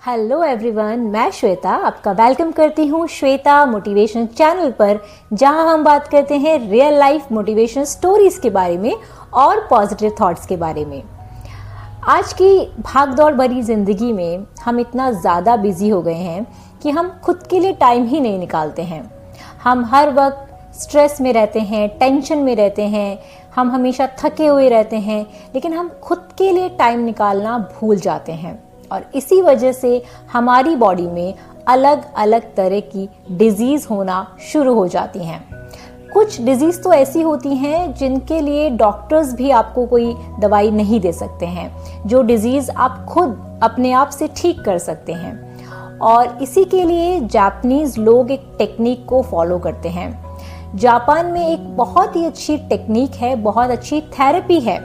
Hello everyone, मैं श्वेता आपका welcome करती हूँ श्वेता मोटिवेशन चैनल पर, जहाँ हम बात करते हैं रियल लाइफ मोटिवेशन स्टोरीज के बारे में और पॉजिटिव थॉट्स के बारे में। आज की भागदौड़ भरी जिंदगी में हम इतना ज़्यादा बिजी हो गए हैं कि हम खुद के लिए टाइम ही नहीं निकालते हैं। हम हर वक्त स्ट्रेस में रहते हैं, टेंशन में रहते हैं, हम हमेशा थके हुए रहते हैं, लेकिन हम खुद के लिए टाइम निकालना भूल जाते हैं और इसी वजह से हमारी बॉडी में अलग अलग तरह की डिजीज होना शुरू हो जाती हैं। कुछ डिजीज तो ऐसी होती हैं जिनके लिए डॉक्टर्स भी आपको कोई दवाई नहीं दे सकते हैं, जो डिजीज आप खुद अपने आप से ठीक कर सकते हैं। और इसी के लिए जापानीज लोग एक टेक्निक को फॉलो करते हैं। जापान में एक बहुत ही अच्छी टेक्निक है, बहुत अच्छी थेरेपी है,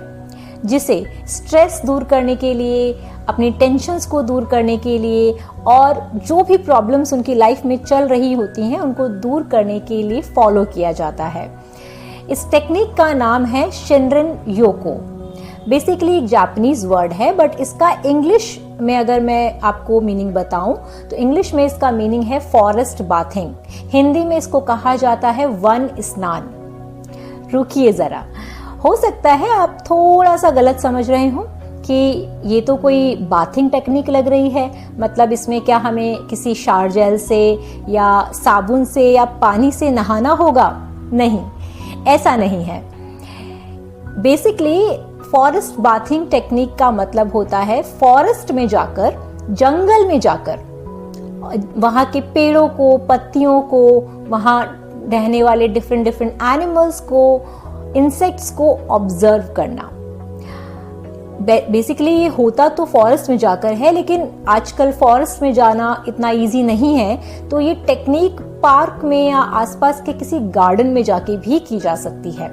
जिसे स्ट्रेस दूर करने के लिए, अपनी टेंशन्स को दूर करने के लिए और जो भी प्रॉब्लम्स उनकी लाइफ में चल रही होती हैं उनको दूर करने के लिए फॉलो किया जाता है। इस टेक्निक का नाम है शिनरिन योको। बेसिकली एक जापानीज वर्ड है, बट इसका इंग्लिश में अगर मैं आपको मीनिंग बताऊं तो इंग्लिश में इसका मीनिंग है फॉरेस्ट बाथिंग। हिंदी में इसको कहा जाता है वन स्नान। रुकिए जरा, हो सकता है आप थोड़ा सा गलत समझ रहे हो कि ये तो कोई बाथिंग टेक्निक लग रही है, मतलब इसमें क्या हमें किसी शावर जेल से या साबुन से या पानी से नहाना होगा? नहीं, ऐसा नहीं है। बेसिकली फॉरेस्ट बाथिंग टेक्निक का मतलब होता है फॉरेस्ट में जाकर, जंगल में जाकर वहाँ के पेड़ों को, पत्तियों को, वहाँ रहने वाले डिफरेंट एनिमल्स को, इंसेक्ट्स को ऑब्जर्व करना। बेसिकली ये होता तो फॉरेस्ट में जाकर है, लेकिन आजकल फॉरेस्ट में जाना इतना इजी नहीं है, तो ये टेक्निक पार्क में या आसपास के किसी गार्डन में जाके भी की जा सकती है।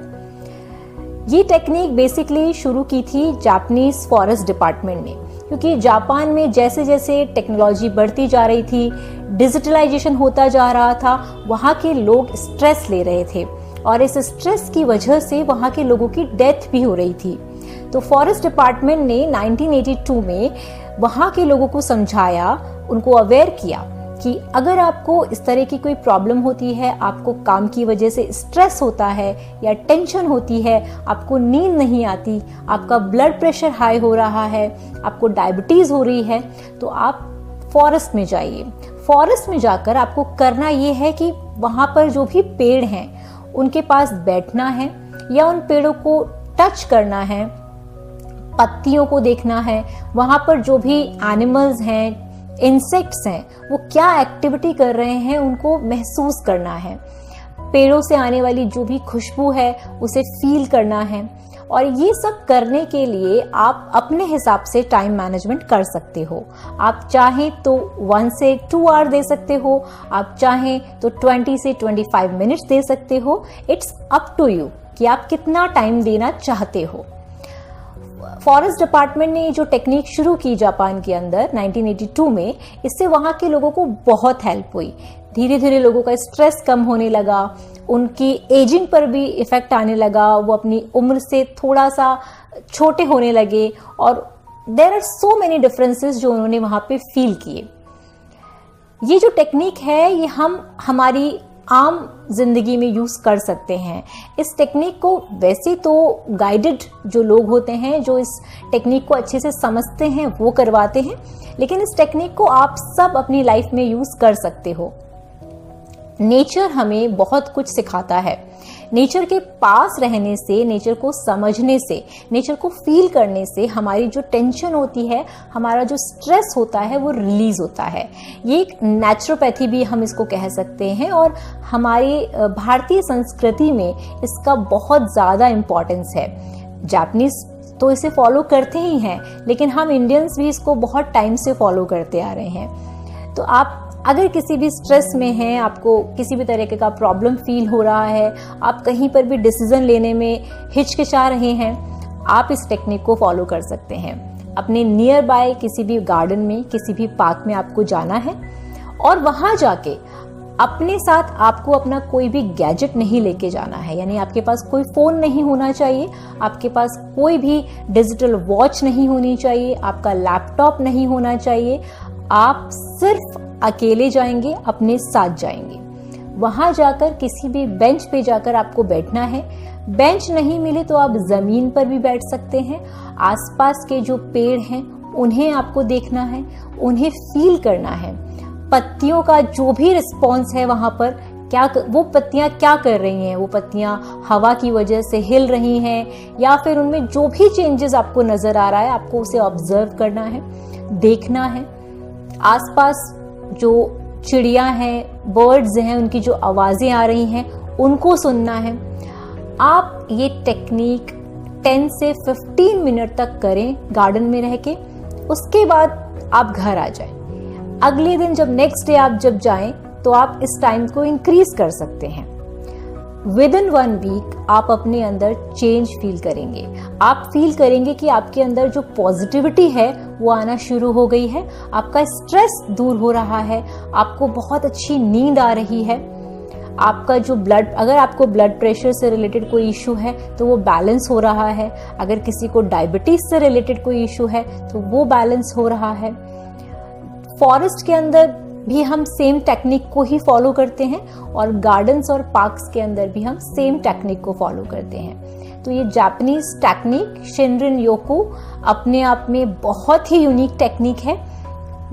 ये टेक्निक बेसिकली शुरू की थी जापानीज फॉरेस्ट डिपार्टमेंट ने, क्योंकि जापान में जैसे जैसे टेक्नोलॉजी बढ़ती जा रही थी, डिजिटलाइजेशन होता जा रहा था, वहाँ के लोग स्ट्रेस ले रहे थे और इस स्ट्रेस की वजह से वहाँ के लोगों की डेथ भी हो रही थी। तो फॉरेस्ट डिपार्टमेंट ने 1982 में वहाँ के लोगों को समझाया, उनको अवेयर किया कि अगर आपको इस तरह की कोई प्रॉब्लम होती है, आपको काम की वजह से स्ट्रेस होता है या टेंशन होती है, आपको नींद नहीं आती, आपका ब्लड प्रेशर हाई हो रहा है, आपको डायबिटीज हो रही है, तो आप फॉरेस्ट में जाइए। फॉरेस्ट में जाकर आपको करना ये है कि वहाँ पर जो भी पेड़ हैं उनके पास बैठना है या उन पेड़ों को टच करना है, पत्तियों को देखना है, वहां पर जो भी एनिमल्स हैं, इंसेक्ट्स हैं, वो क्या एक्टिविटी कर रहे हैं उनको महसूस करना है। पेड़ों से आने वाली जो भी खुशबू है उसे फील करना है। और ये सब करने के लिए आप अपने हिसाब से टाइम मैनेजमेंट कर सकते हो। आप चाहें तो 1 से 2 आवर दे सकते हो, आप चाहें तो 20 से 25 मिनट्स दे सकते हो। इट्स अप टू यू कि आप कितना टाइम देना चाहते हो। फॉरेस्ट डिपार्टमेंट ने जो टेक्निक शुरू की जापान के अंदर 1982 में, इससे वहां के लोगों को बहुत हेल्प हुई। धीरे धीरे लोगों का स्ट्रेस कम होने लगा, उनकी एजिंग पर भी इफेक्ट आने लगा, वो अपनी उम्र से थोड़ा सा छोटे होने लगे और there are so many differences जो उन्होंने वहां पे फील किए। ये जो टेक्निक है ये हम हमारी आम जिंदगी में यूज कर सकते हैं। इस टेक्निक को वैसे तो गाइडेड जो लोग होते हैं, जो इस टेक्निक को अच्छे से समझते हैं, वो करवाते हैं, लेकिन इस टेक्निक को आप सब अपनी लाइफ में यूज कर सकते हो। नेचर हमें बहुत कुछ सिखाता है। नेचर के पास रहने से, नेचर को समझने से, नेचर को फील करने से हमारी जो टेंशन होती है, हमारा जो स्ट्रेस होता है, वो रिलीज होता है। ये एक नेचुरोपैथी भी हम इसको कह सकते हैं और हमारी भारतीय संस्कृति में इसका बहुत ज़्यादा इम्पोर्टेंस है। जापानीज तो इसे फॉलो करते ही हैं, लेकिन हम इंडियंस भी इसको बहुत टाइम से फॉलो करते आ रहे हैं। तो आप अगर किसी भी स्ट्रेस में हैं, आपको किसी भी तरीके का प्रॉब्लम फील हो रहा है, आप कहीं पर भी डिसीजन लेने में हिचकिचा रहे हैं, आप इस टेक्निक को फॉलो कर सकते हैं। अपने नियर बाय किसी भी गार्डन में, किसी भी पार्क में आपको जाना है और वहां जाके अपने साथ आपको अपना कोई भी गैजेट नहीं लेके जाना है, यानी आपके पास कोई फोन नहीं होना चाहिए, आपके पास कोई भी डिजिटल वॉच नहीं होनी चाहिए, आपका लैपटॉप नहीं होना चाहिए। आप सिर्फ अकेले जाएंगे, अपने साथ जाएंगे। वहां जाकर किसी भी बेंच पे जाकर आपको बैठना है। बेंच नहीं मिले तो आप जमीन पर भी बैठ सकते हैं। आसपास के जो पेड़ हैं उन्हें आपको देखना है, उन्हें फील करना है। पत्तियों का जो भी रिस्पॉन्स है वहां पर, क्या वो पत्तियां क्या कर रही हैं, वो पत्तियां हवा की वजह से हिल रही हैं या फिर उनमें जो भी चेंजेस आपको नजर आ रहा है, आपको उसे ऑब्जर्व करना है, देखना है। आसपास जो चिड़िया हैं, बर्ड्स हैं, उनकी जो आवाजें आ रही हैं उनको सुनना है। आप ये टेक्निक 10 से 15 मिनट तक करें गार्डन में रह के। उसके बाद आप घर आ जाएं। अगले दिन जब नेक्स्ट डे आप जब जाएं तो आप इस टाइम को इंक्रीज कर सकते हैं। विद इन 1 वीक आप अपने अंदर चेंज फील करेंगे। आप फील करेंगे कि आपके अंदर जो पॉजिटिविटी है वो आना शुरू हो गई है, आपका स्ट्रेस दूर हो रहा है, आपको बहुत अच्छी नींद आ रही है, आपका जो अगर आपको ब्लड प्रेशर से रिलेटेड कोई इशू है तो वो बैलेंस हो रहा है, अगर किसी को डायबिटीज से रिलेटेड कोई इशू है तो वो बैलेंस हो रहा है। फॉरेस्ट के अंदर भी हम सेम टेक्निक को ही फॉलो करते हैं और गार्डन्स और पार्क्स के अंदर भी हम सेम टेक्निक को फॉलो करते हैं। तो ये जापानीज टेक्निक शिनरिन योको अपने आप में बहुत ही यूनिक टेक्निक है।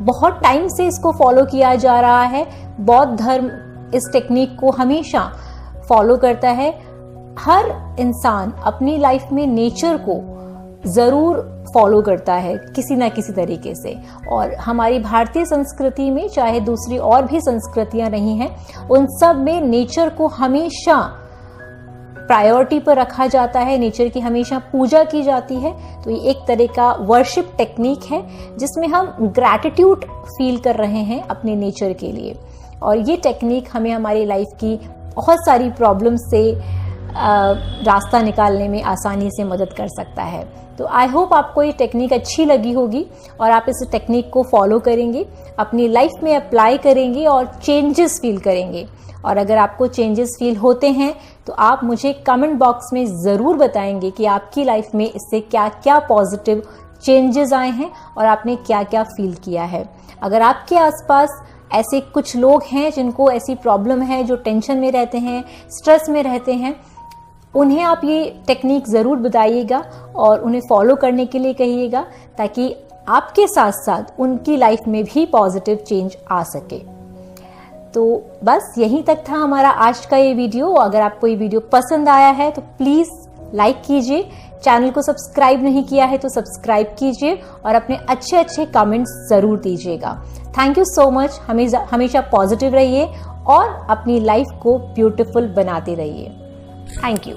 बहुत टाइम से इसको फॉलो किया जा रहा है। बौद्ध धर्म इस टेक्निक को हमेशा फॉलो करता है। हर इंसान अपनी लाइफ में नेचर को जरूर फॉलो करता है किसी ना किसी तरीके से। और हमारी भारतीय संस्कृति में, चाहे दूसरी और भी संस्कृतियां रही हैं, उन सब में नेचर को हमेशा प्रायोरिटी पर रखा जाता है, नेचर की हमेशा पूजा की जाती है। तो ये एक तरह का वर्शिप टेक्निक है जिसमें हम ग्रैटिट्यूड फील कर रहे हैं अपने नेचर के लिए। और ये टेक्निक हमें हमारी लाइफ की बहुत सारी प्रॉब्लम से रास्ता निकालने में आसानी से मदद कर सकता है। तो आई होप आपको ये टेक्निक अच्छी लगी होगी और आप इस टेक्निक को फॉलो करेंगे, अपनी लाइफ में अप्लाई करेंगे और चेंजेस फील करेंगे। और अगर आपको चेंजेस फील होते हैं तो आप मुझे कमेंट बॉक्स में ज़रूर बताएंगे कि आपकी लाइफ में इससे क्या क्या पॉजिटिव चेंजेस आए हैं और आपने क्या क्या फील किया है। अगर आपके आसपास ऐसे कुछ लोग हैं जिनको ऐसी प्रॉब्लम है, जो टेंशन में रहते हैं, स्ट्रेस में रहते हैं, उन्हें आप ये टेक्निक ज़रूर बताइएगा और उन्हें फॉलो करने के लिए कहिएगा, ताकि आपके साथ साथ उनकी लाइफ में भी पॉजिटिव चेंज आ सके। तो बस यहीं तक था हमारा आज का ये वीडियो। अगर आपको ये वीडियो पसंद आया है तो प्लीज़ लाइक कीजिए, चैनल को सब्सक्राइब नहीं किया है तो सब्सक्राइब कीजिए और अपने अच्छे अच्छे कमेंट्स ज़रूर दीजिएगा। Thank you so much. हमेशा पॉजिटिव रहिए और अपनी लाइफ को ब्यूटीफुल बनाते रहिए। Thank you.